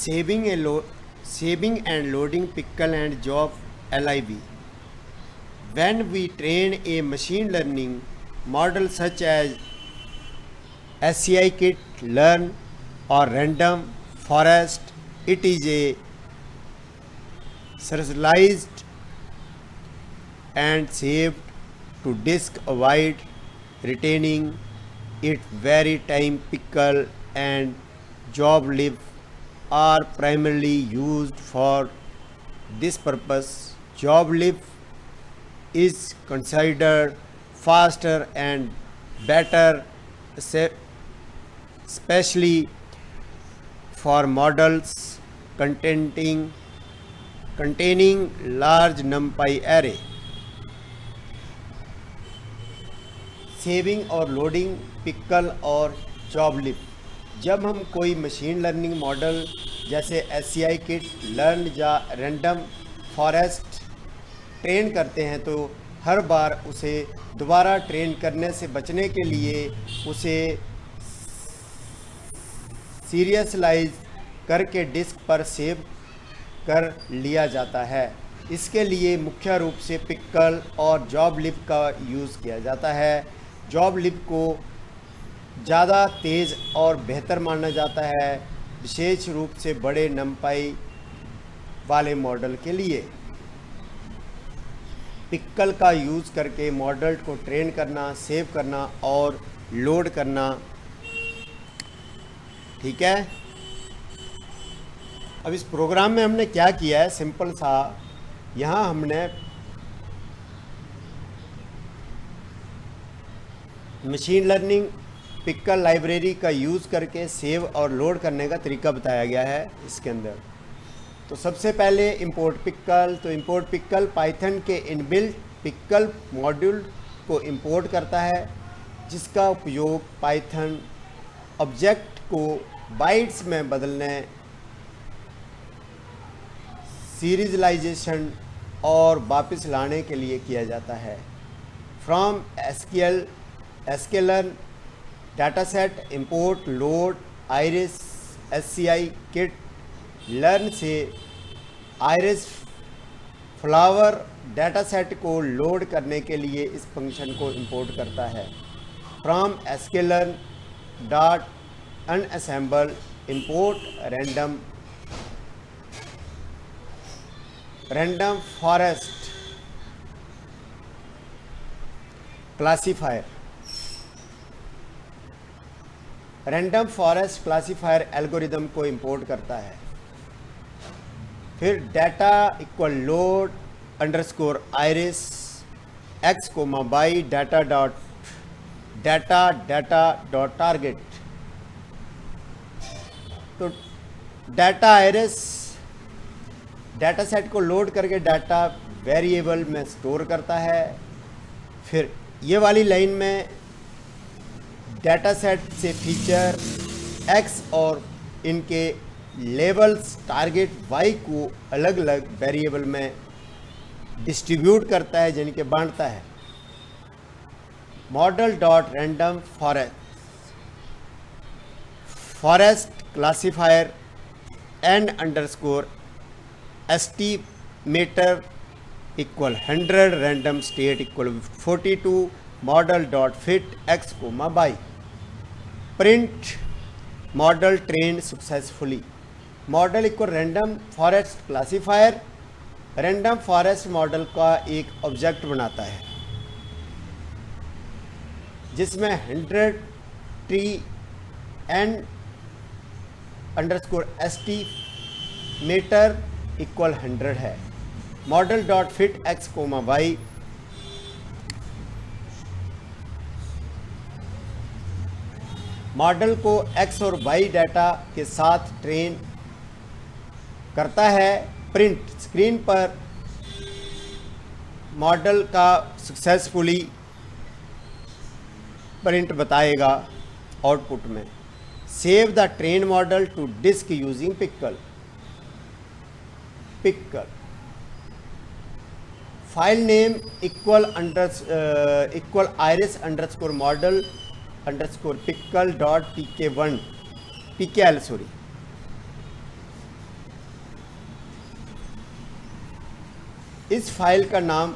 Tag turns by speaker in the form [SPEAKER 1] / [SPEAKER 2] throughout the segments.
[SPEAKER 1] saving and loading pickle and job lib. When we train a machine learning model such as SCI kit, learn or random forest, it is a serialized and saved to disk, avoid retaining it. Very time pickle and job lib are primarily used for this purpose. Job lib is considered faster and better, especially for models containing large numpy array. Saving और loading pickle और job लिब. जब हम कोई machine learning model जैसे SCI kit, learn या random forest train करते हैं तो हर बार उसे दोबारा ट्रेन करने से बचने के लिए उसे सीरियलाइज करके डिस्क पर सेव कर लिया जाता है. इसके लिए मुख्य रूप से पिकल और जॉब लिब का यूज़ किया जाता है. जॉब लिब को ज़्यादा तेज़ और बेहतर माना जाता है, विशेष रूप से बड़े नंपाई वाले मॉडल के लिए. पिकल का यूज़ करके मॉडल को ट्रेन करना, सेव करना और लोड करना. ठीक है. अब इस प्रोग्राम में हमने क्या किया है, सिंपल सा, यहाँ हमने मशीन लर्निंग पिकल लाइब्रेरी का यूज़ करके सेव और लोड करने का तरीका बताया गया है इसके अंदर. तो सबसे पहले इंपोर्ट पिकल. तो इंपोर्ट पिकल पाइथन के इनबिल्ट पिकल मॉड्यूल को इंपोर्ट करता है, जिसका उपयोग पाइथन ऑब्जेक्ट को बाइट्स में बदलने, सीरियलाइजेशन और वापस लाने के लिए किया जाता है. From sklearn dataset import load iris SCI kit. Learn से आइरिस फ्लावर डाटासेट को लोड करने के लिए इस फंक्शन को इंपोर्ट करता है. From sklearn dot ensemble import random forest classifier. Random forest classifier algorithm को इंपोर्ट करता है. फिर data equal load underscore iris X comma by data dot target. तो डाटा आइरिस डाटा सेट को लोड करके डाटा वेरिएबल में store करता है. फिर ये वाली लाइन में डाटा सेट से फीचर x और इनके लेबल्स टारगेट y को अलग अलग वेरिएबल में डिस्ट्रीब्यूट करता है, यानी कि बांटता है. Model dot random forest classifier n underscore estimator equal 100 random state equal 42 model dot fit x comma y. Print model train successfully. Model equal random forest classifier random forest model का एक object बनाता है, जिसमें 100 tree n underscore estimator equal 100 है. Model dot fit x comma y. Model को x और y data के साथ ट्रेन करता है. प्रिंट स्क्रीन पर मॉडल का सक्सेसफुली प्रिंट बताएगा आउटपुट में. Save the train model to disk using pickle. File name equal iris underscore model underscore pickle dot pkl. इस फाइल का नाम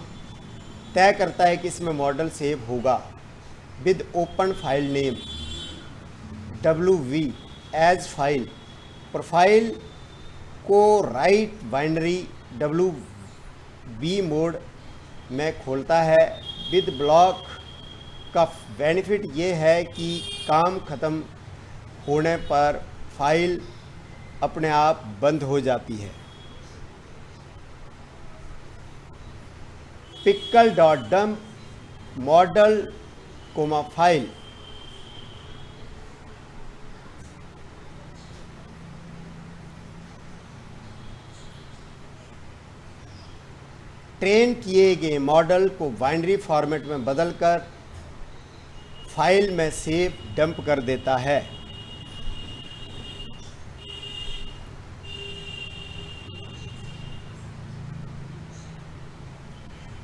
[SPEAKER 1] तय करता है कि इसमें मॉडल सेव होगा with open file name WV as file. Profile को राइट बाइनरी WB मोड में खोलता है। विद ब्लॉक का बेनिफिट ये है कि काम ख़त्म होने पर फाइल अपने आप बंद हो जाती है। pickle.dump model coma file. Train किए गए मॉडल को बाइनरी फॉर्मेट में बदलकर फाइल में सेव डंप कर देता है।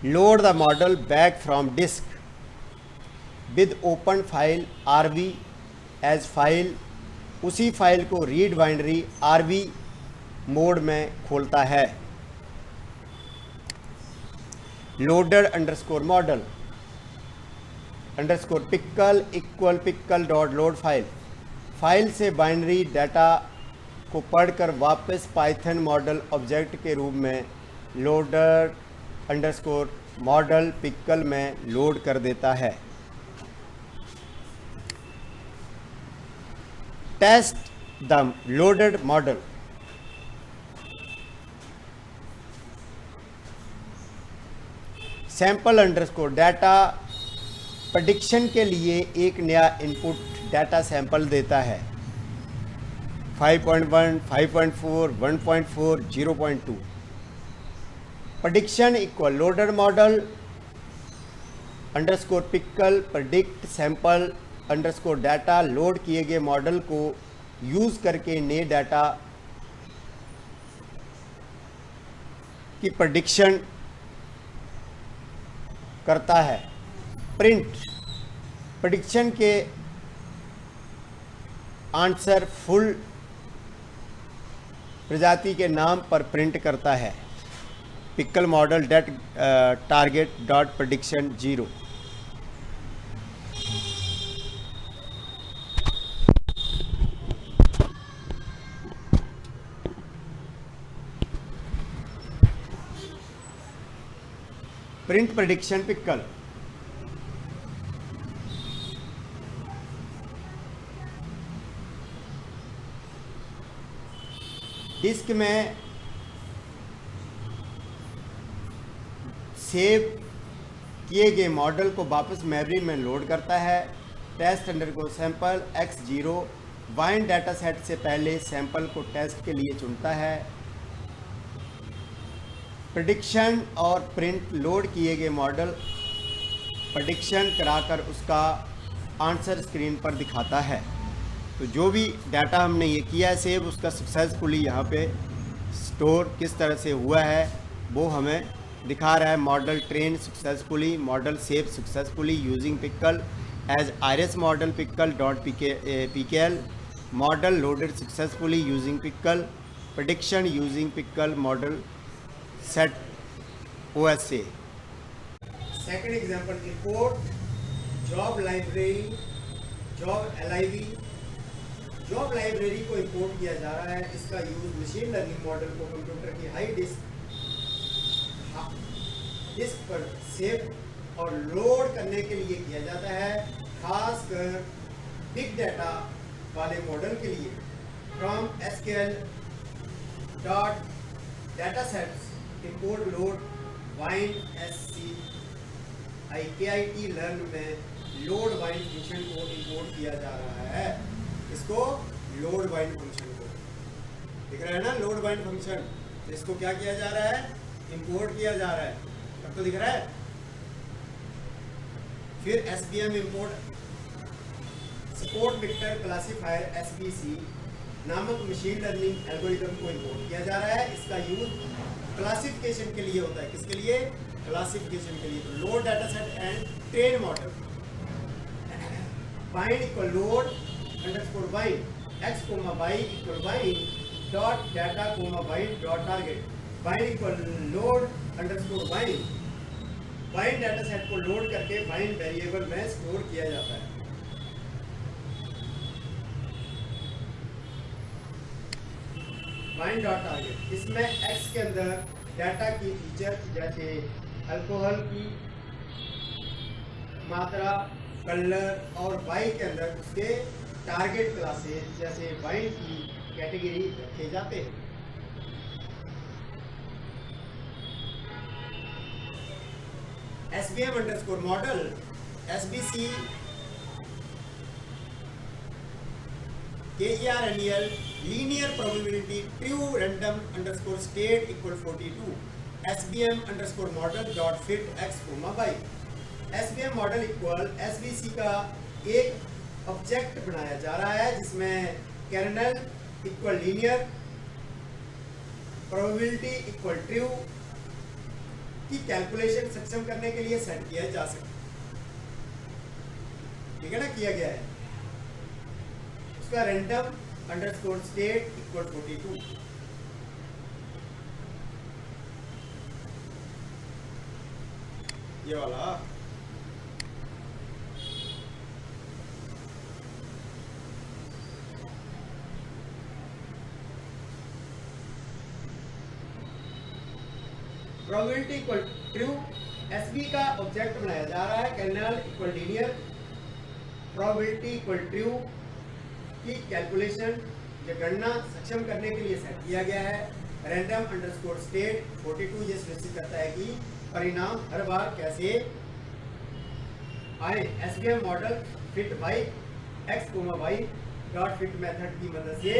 [SPEAKER 1] Load the model back from disk with open file RV as file. उसी फाइल को रीड बाइनरी RV मोड में खोलता है। Loaded underscore model underscore pickle equal pickle dot load file. File से बाइनरी डाटा को पढ़कर वापस पाइथन मॉडल ऑब्जेक्ट के रूप में लोडेड अंडरस्कोर मॉडल पिक्कल में लोड कर देता है। Test the loaded model. Sample underscore data prediction के लिए एक नया इनपुट डाटा सैंपल देता है। 5.1, 5.4, 1.4, 0.2। Prediction equal loaded model underscore pickle predict sample underscore data. Load किए गए मॉडल को यूज़ करके नए डाटा की प्रेडिक्शन करता है। प्रिंट प्रेडिक्शन के आंसर फुल प्रजाति के नाम पर प्रिंट करता है। Pickle model date target dot prediction 0। Print prediction pickle. Disk में सेव किए गए मॉडल को वापस मेमोरी में लोड करता है। टेस्ट अंडरस्कोर सैंपल X0 बाइंड डाटा सेट से पहले सैंपल को टेस्ट के लिए चुनता है। प्रेडिक्शन और प्रिंट लोड किए गए मॉडल प्रेडिक्शन कराकर उसका आंसर स्क्रीन पर दिखाता है। तो जो भी डाटा हमने ये किया है सेव, उसका सक्सेसफुली यहाँ पे स्टोर किस तरह से हुआ है वो हमें दिखा रहा है। Model train successfully, model save successfully using pickle as iris model pickle dot pkl। Model loaded successfully using pickle. Prediction using pickle model set OSA। Second example import job library job LIV। Job library को import किया जा रहा है। इसका use machine learning model को computer की high disk पर save और लोड करने के लिए किया जाता है, खासकर बिग डाटा वाले मॉडल के लिए। From SQL dot data sets import load bind SCIKIT learn में लोड बाइंड फंक्शन को इंपोर्ट किया जा रहा है। इसको लोड बाइंड फंक्शन को दिख रहा है ना, लोड बाइंड फंक्शन। इसको क्या किया जा रहा है, इंपोर्ट किया जा रहा है। अब तो दिख रहा है। फिर SVM import support vector classifier SVC नामक मशीन लर्निंग एल्गोरिथम को इंपोर्ट किया जा रहा है। इसका यूज क्लासिफिकेशन के लिए होता है। किसके लिए, क्लासिफिकेशन के लिए। तो load data set and train model. Bind equal load underscore bind x comma y equal bind dot data comma bind dot target. Bind equal load underscore wine, wine data set को load करके wine variable में store किया जाता है। Wine dot target, इसमें X के अंदर data की फीचर जैसे अल्कोहल की मात्रा, कलर, और वाई के अंदर उसके टारगेट क्लासेस जैसे वाइन की कैटेगरी रखे जाते हैं। SVM underscore model, SBC KERNL linear probability true random underscore state equal 42 SVM underscore model dot fit x, y। SVM model equal SBC का एक ऑब्जेक्ट बनाया जा रहा है जिसमें kernel equal linear, probability equal true की कैलकुलेशन सक्षम करने के लिए सेट किया जा सकता है। ठीक है ना, किया गया है। उसका रैंडम अंडरस्कोर स्टेट इक्वल 42। ये वाला प्रोबेबिलिटी इक्वल ट्रू, एसबी का ऑब्जेक्ट बनाया जा रहा है kernel equal linear, probability equal true की कैलकुलेशन या गणना सक्षम करने के लिए सेट किया गया है। रैंडम अंडरस्कोर स्टेट 42 ये सुनिश्चित करता है कि परिणाम हर बार कैसे आए। SVM model fit by X Y dot fit method की मदद से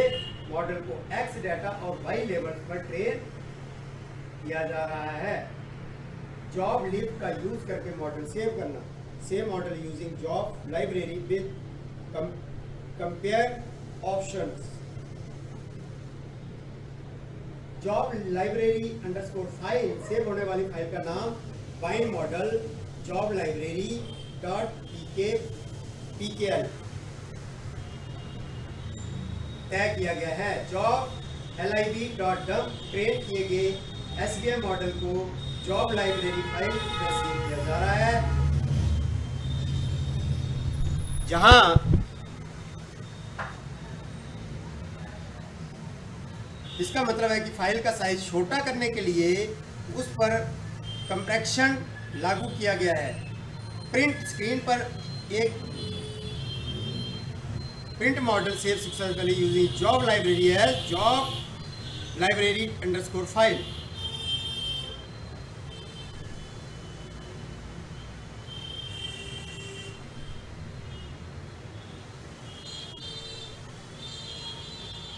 [SPEAKER 1] मॉडल को एक्स डाटा और वाई लेवल पर ट्रेन किया जा रहा है। जॉब लिव का यूज करके मॉडल सेव करना, save model using job library with compare options. Job library underscore file, save होने वाली फाइल का नाम wine model job library dot pkl तय किया गया है। Job lib dot dump train किए गए SVM मॉडल को जॉब लाइब्रेरी फाइल में सेव किया जा रहा है, जहां इसका मतलब है कि फाइल का साइज छोटा करने के लिए उस पर कंप्रेक्शन लागू किया गया है। प्रिंट स्क्रीन पर एक print model save successfully using job library है job library underscore file.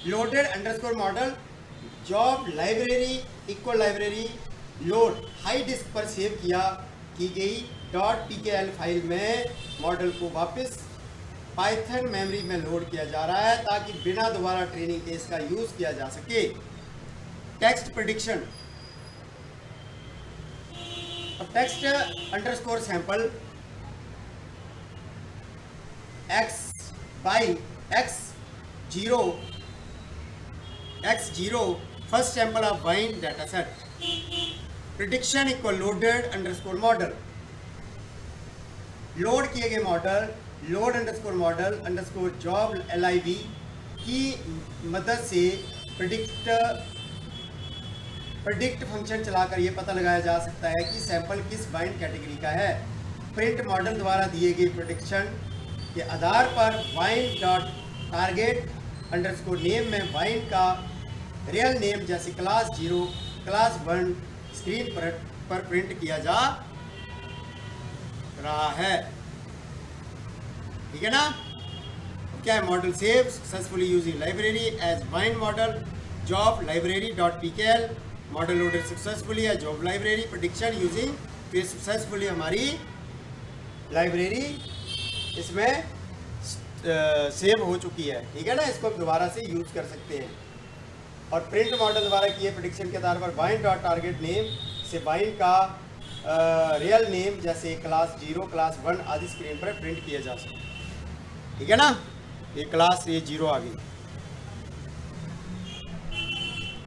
[SPEAKER 1] Loaded underscore model job library equal library load high disk पर सेव की गई .pkl फाइल में मॉडल को वापस पाइथन मेमोरी में लोड किया जा रहा है ताकि बिना दोबारा ट्रेनिंग के इसका यूज किया जा सके। Text prediction, text underscore sample x by x0 first sample of wine data set. Prediction equal loaded underscore model, load किए गए model load underscore model underscore job LIV की मदद से प्रेडिक्ट फंक्शन चलाकर यह पता लगाया जा सकता है कि सैंपल किस वाइन कैटेगरी का है। प्रिंट मॉडल द्वारा दिए गए प्रेडिक्शन के आधार पर wine dot target underscore name में वाइन का रियल नेम जैसे क्लास 0 क्लास 1 स्क्रीन पर प्रिंट किया जा रहा है। ठीक है ना, क्या है model save successfully using library as wine model job library dot pkl model loaded successfully है जॉब लाइब्रेरी प्रेडिक्शन यूजिंग, फिर सक्सेसफुली हमारी लाइब्रेरी इसमें सेव हो चुकी है। ठीक है ना, इसको दोबारा से यूज कर सकते हैं। और प्रिंट मॉडल द्वारा किए प्रेडिक्शन के आधार पर वाइन डॉट टारगेट नेम से वाइन का रियल नेम जैसे क्लास 0 क्लास 1 आदि स्क्रीन पर प्रिंट किया जा सकता है। ठीक है ना, ये क्लास ये 0 आ गई।